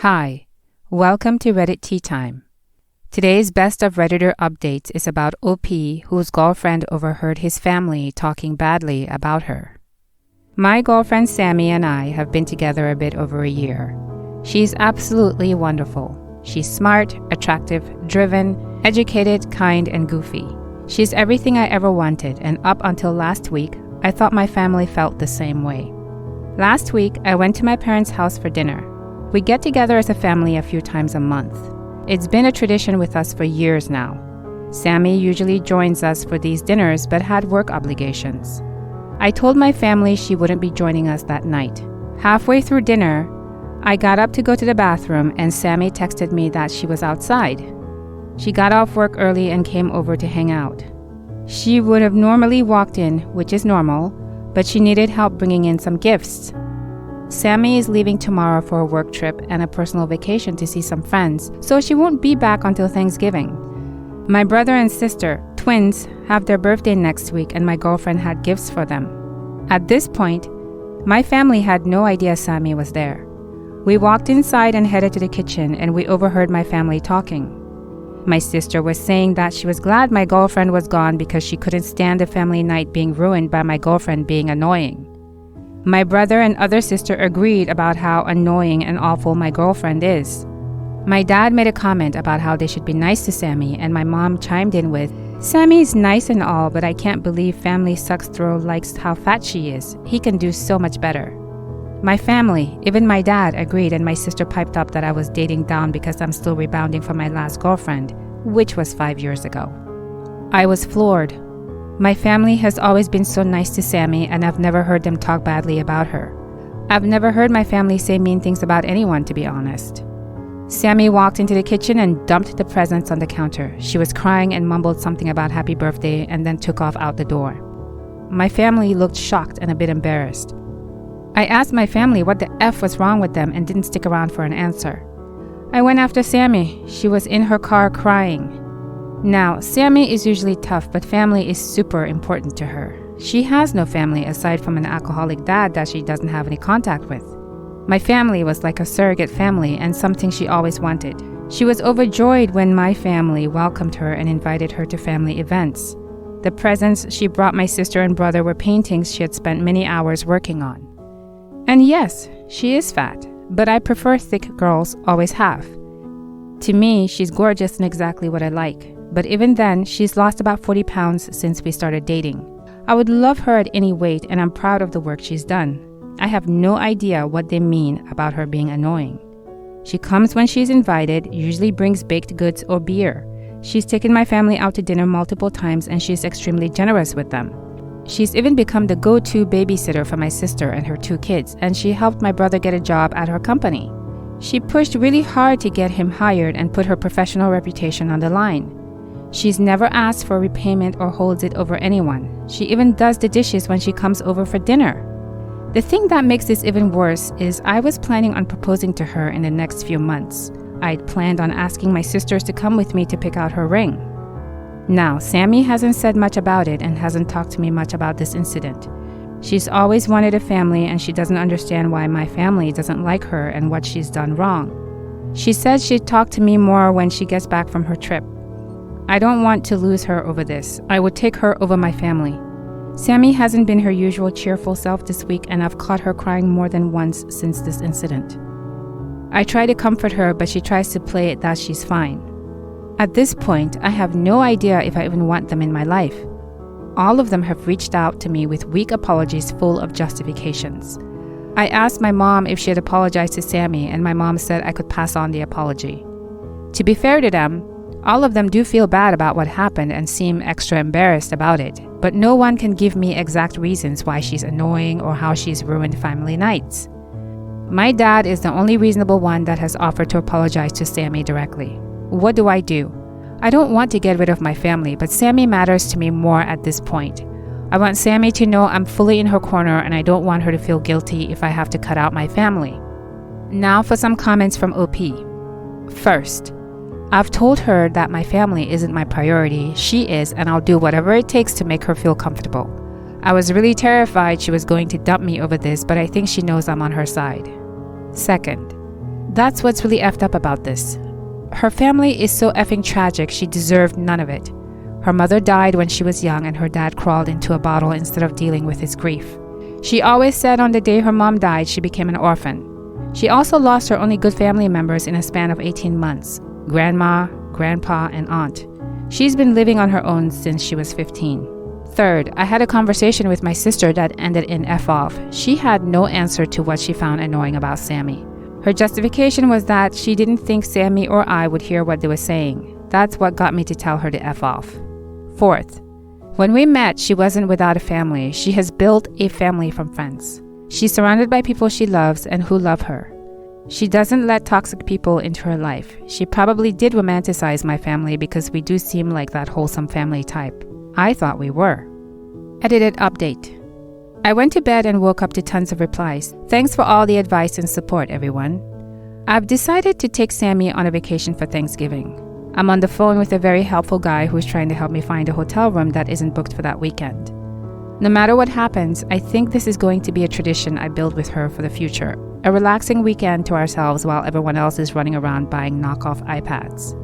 Hi, welcome to Reddit Tea Time. Today's Best of Redditor updates is about OP, whose girlfriend overheard his family talking badly about her. My girlfriend Sammy and I have been together a bit over a year. She's absolutely wonderful. She's smart, attractive, driven, educated, kind, and goofy. She's everything I ever wanted, and up until last week, I thought my family felt the same way. Last week, I went to my parents' house for dinner. We get together as a family a few times a month. It's been a tradition with us for years now. Sammy usually joins us for these dinners but had work obligations. I told my family she wouldn't be joining us that night. Halfway through dinner, I got up to go to the bathroom and Sammy texted me that she was outside. She got off work early and came over to hang out. She would have normally walked in, which is normal, but she needed help bringing in some gifts. Sammy is leaving tomorrow for a work trip and a personal vacation to see some friends, so she won't be back until Thanksgiving. My brother and sister, twins, have their birthday next week and my girlfriend had gifts for them. At this point, my family had no idea Sammy was there. We walked inside and headed to the kitchen and we overheard my family talking. My sister was saying that she was glad my girlfriend was gone because she couldn't stand the family night being ruined by my girlfriend being annoying. My brother and other sister agreed about how annoying and awful my girlfriend is. My dad made a comment about how they should be nice to Sammy, and my mom chimed in with, "Sammy's nice and all, but I can't believe family sucks through likes how fat she is. He can do so much better." My family, even my dad, agreed, and my sister piped up that I was dating down because I'm still rebounding from my last girlfriend, which was 5 years ago. I was floored. My family has always been so nice to Sammy, and I've never heard them talk badly about her. I've never heard my family say mean things about anyone, to be honest. Sammy walked into the kitchen and dumped the presents on the counter. She was crying and mumbled something about happy birthday and then took off out the door. My family looked shocked and a bit embarrassed. I asked my family what the F was wrong with them and didn't stick around for an answer. I went after Sammy. She was in her car crying. Now, Sammy is usually tough, but family is super important to her. She has no family aside from an alcoholic dad that she doesn't have any contact with. My family was like a surrogate family and something she always wanted. She was overjoyed when my family welcomed her and invited her to family events. The presents she brought my sister and brother were paintings she had spent many hours working on. And yes, she is fat, but I prefer thick girls always have. To me, she's gorgeous and exactly what I like. But even then, she's lost about 40 pounds since we started dating. I would love her at any weight, and I'm proud of the work she's done. I have no idea what they mean about her being annoying. She comes when she's invited, usually brings baked goods or beer. She's taken my family out to dinner multiple times, and she's extremely generous with them. She's even become the go-to babysitter for my sister and her 2 kids, and she helped my brother get a job at her company. She pushed really hard to get him hired and put her professional reputation on the line. She's never asked for repayment or holds it over anyone. She even does the dishes when she comes over for dinner. The thing that makes this even worse is I was planning on proposing to her in the next few months. I'd planned on asking my sisters to come with me to pick out her ring. Now, Sammy hasn't said much about it and hasn't talked to me much about this incident. She's always wanted a family and she doesn't understand why my family doesn't like her and what she's done wrong. She says she'd talk to me more when she gets back from her trip. I don't want to lose her over this. I would take her over my family. Sammy hasn't been her usual cheerful self this week and I've caught her crying more than once since this incident. I try to comfort her, but she tries to play it that she's fine. At this point, I have no idea if I even want them in my life. All of them have reached out to me with weak apologies full of justifications. I asked my mom if she had apologized to Sammy, and my mom said I could pass on the apology. To be fair to them, all of them do feel bad about what happened and seem extra embarrassed about it, but no one can give me exact reasons why she's annoying or how she's ruined family nights. My dad is the only reasonable one that has offered to apologize to Sammy directly. What do? I don't want to get rid of my family, but Sammy matters to me more at this point. I want Sammy to know I'm fully in her corner and I don't want her to feel guilty if I have to cut out my family. Now for some comments from OP. First, I've told her that my family isn't my priority. She is, and I'll do whatever it takes to make her feel comfortable. I was really terrified she was going to dump me over this, but I think she knows I'm on her side. Second, That's what's really effed up about this. Her family is so effing tragic, she deserved none of it. Her mother died when she was young and her dad crawled into a bottle instead of dealing with his grief. She always said on the day her mom died, she became an orphan. She also lost her only good family members in a span of 18 months, grandma, grandpa, and aunt. She's been living on her own since she was 15. Third, I had a conversation with my sister that ended in F off. She had no answer to what she found annoying about Sammy. Her justification was that she didn't think Sammy or I would hear what they were saying. That's what got me to tell her to F off. Fourth, when we met, she wasn't without a family. She has built a family from friends. She's surrounded by people she loves and who love her. She doesn't let toxic people into her life. She probably did romanticize my family because we do seem like that wholesome family type. I thought we were. Edited update. I went to bed and woke up to tons of replies. Thanks for all the advice and support, everyone. I've decided to take Sammy on a vacation for Thanksgiving. I'm on the phone with a very helpful guy who's trying to help me find a hotel room that isn't booked for that weekend. No matter what happens, I think this is going to be a tradition I build with her for the future. A relaxing weekend to ourselves while everyone else is running around buying knockoff iPads.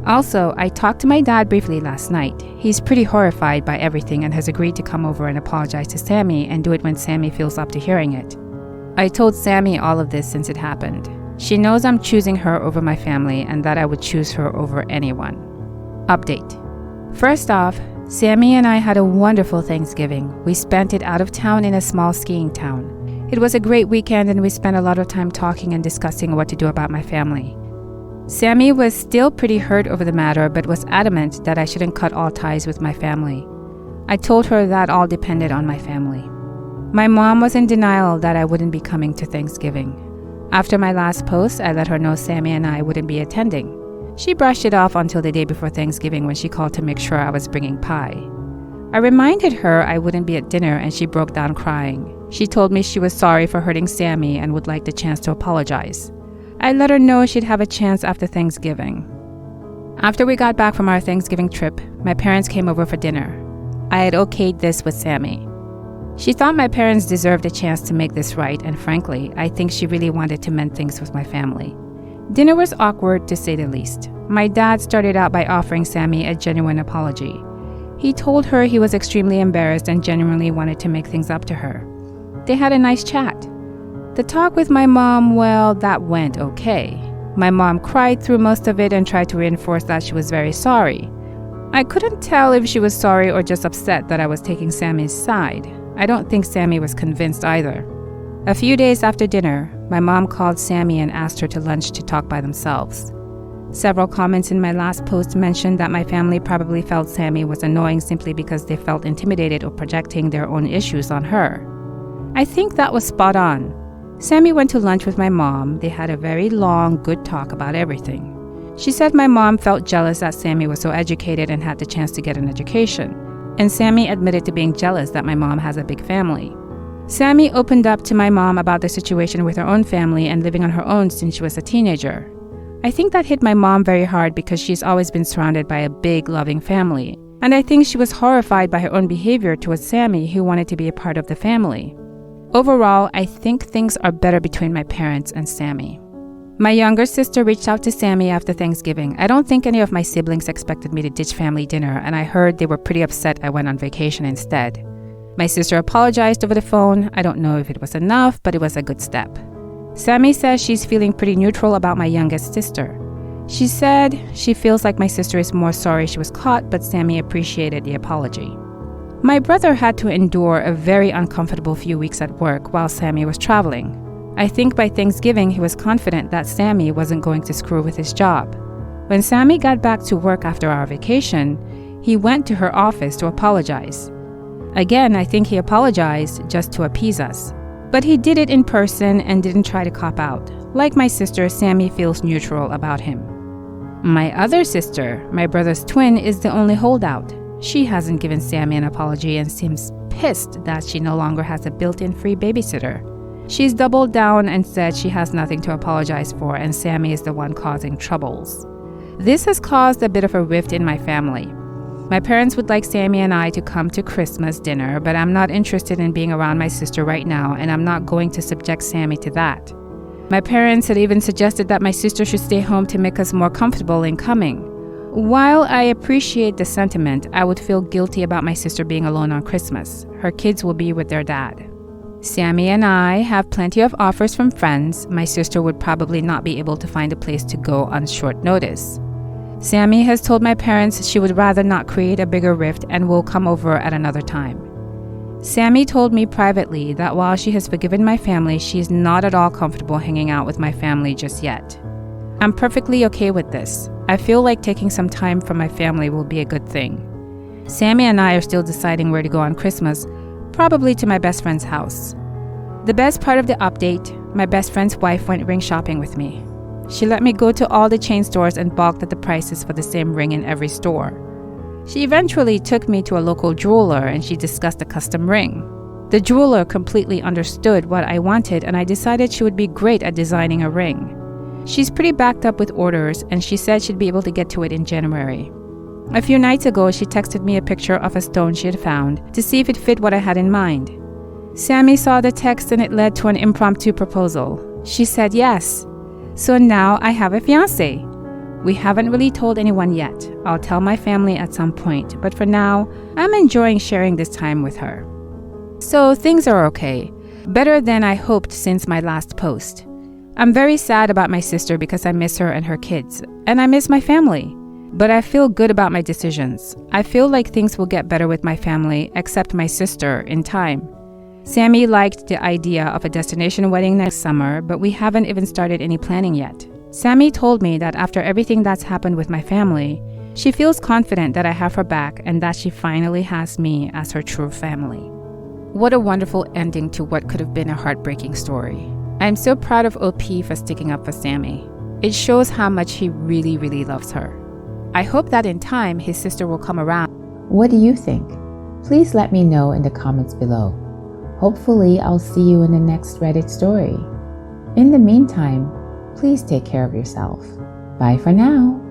Also, I talked to my dad briefly last night. He's pretty horrified by everything and has agreed to come over and apologize to Sammy and do it when Sammy feels up to hearing it. I told Sammy all of this since it happened. She knows I'm choosing her over my family and that I would choose her over anyone. Update. First off, Sammy and I had a wonderful Thanksgiving. We spent it out of town in a small skiing town. It was a great weekend and we spent a lot of time talking and discussing what to do about my family. Sammy was still pretty hurt over the matter but was adamant that I shouldn't cut all ties with my family. I told her that all depended on my family. My mom was in denial that I wouldn't be coming to Thanksgiving. After my last post, I let her know Sammy and I wouldn't be attending. She brushed it off until the day before Thanksgiving when she called to make sure I was bringing pie. I reminded her I wouldn't be at dinner and she broke down crying. She told me she was sorry for hurting Sammy and would like the chance to apologize. I let her know she'd have a chance after Thanksgiving. After we got back from our Thanksgiving trip, my parents came over for dinner. I had okayed this with Sammy. She thought my parents deserved a chance to make this right, and frankly, I think she really wanted to mend things with my family. Dinner was awkward, to say the least. My dad started out by offering Sammy a genuine apology. He told her he was extremely embarrassed and genuinely wanted to make things up to her. They had a nice chat. The talk with my mom, well, that went okay. My mom cried through most of it and tried to reinforce that she was very sorry. I couldn't tell if she was sorry or just upset that I was taking Sammy's side. I don't think Sammy was convinced either. A few days after dinner, my mom called Sammy and asked her to lunch to talk by themselves. Several comments in my last post mentioned that my family probably felt Sammy was annoying simply because they felt intimidated or projecting their own issues on her. I think that was spot on. Sammy went to lunch with my mom. They had a very long, good talk about everything. She said my mom felt jealous that Sammy was so educated and had the chance to get an education. And Sammy admitted to being jealous that my mom has a big family. Sammy opened up to my mom about the situation with her own family and living on her own since she was a teenager. I think that hit my mom very hard because she's always been surrounded by a big, loving family. And I think she was horrified by her own behavior towards Sammy, who wanted to be a part of the family. Overall, I think things are better between my parents and Sammy. My younger sister reached out to Sammy after Thanksgiving. I don't think any of my siblings expected me to ditch family dinner, and I heard they were pretty upset I went on vacation instead. My sister apologized over the phone. I don't know if it was enough, but it was a good step. Sammy says she's feeling pretty neutral about my youngest sister. She said she feels like my sister is more sorry she was caught, but Sammy appreciated the apology. My brother had to endure a very uncomfortable few weeks at work while Sammy was traveling. I think by Thanksgiving he was confident that Sammy wasn't going to screw with his job. When Sammy got back to work after our vacation, he went to her office to apologize. Again, I think he apologized just to appease us. But he did it in person and didn't try to cop out. Like my sister, Sammy feels neutral about him. My other sister, my brother's twin, is the only holdout. She hasn't given Sammy an apology and seems pissed that she no longer has a built-in free babysitter. She's doubled down and said she has nothing to apologize for and Sammy is the one causing troubles. This has caused a bit of a rift in my family. My parents would like Sammy and I to come to Christmas dinner, but I'm not interested in being around my sister right now and I'm not going to subject Sammy to that. My parents had even suggested that my sister should stay home to make us more comfortable in coming. While I appreciate the sentiment, I would feel guilty about my sister being alone on Christmas. Her kids will be with their dad. Sammy and I have plenty of offers from friends. My sister would probably not be able to find a place to go on short notice. Sammy has told my parents she would rather not create a bigger rift and will come over at another time. Sammy told me privately that while she has forgiven my family, she is not at all comfortable hanging out with my family just yet. I'm perfectly okay with this. I feel like taking some time from my family will be a good thing. Sammy and I are still deciding where to go on Christmas, probably to my best friend's house. The best part of the update, my best friend's wife went ring shopping with me. She let me go to all the chain stores and balked at the prices for the same ring in every store. She eventually took me to a local jeweler and she discussed a custom ring. The jeweler completely understood what I wanted and I decided she would be great at designing a ring. She's pretty backed up with orders and she said she'd be able to get to it in January. A few nights ago, she texted me a picture of a stone she had found to see if it fit what I had in mind. Sammy saw the text and it led to an impromptu proposal. She said yes. So now I have a fiancé. We haven't really told anyone yet. I'll tell my family at some point, but for now, I'm enjoying sharing this time with her. So things are okay. Better than I hoped since my last post. I'm very sad about my sister because I miss her and her kids, and I miss my family. But I feel good about my decisions. I feel like things will get better with my family, except my sister, in time. Sammy liked the idea of a destination wedding next summer, but we haven't even started any planning yet. Sammy told me that after everything that's happened with my family, she feels confident that I have her back and that she finally has me as her true family. What a wonderful ending to what could have been a heartbreaking story. I'm so proud of OP for sticking up for Sammy. It shows how much he really, really loves her. I hope that in time his sister will come around. What do you think? Please let me know in the comments below. Hopefully, I'll see you in the next Reddit story. In the meantime, please take care of yourself. Bye for now.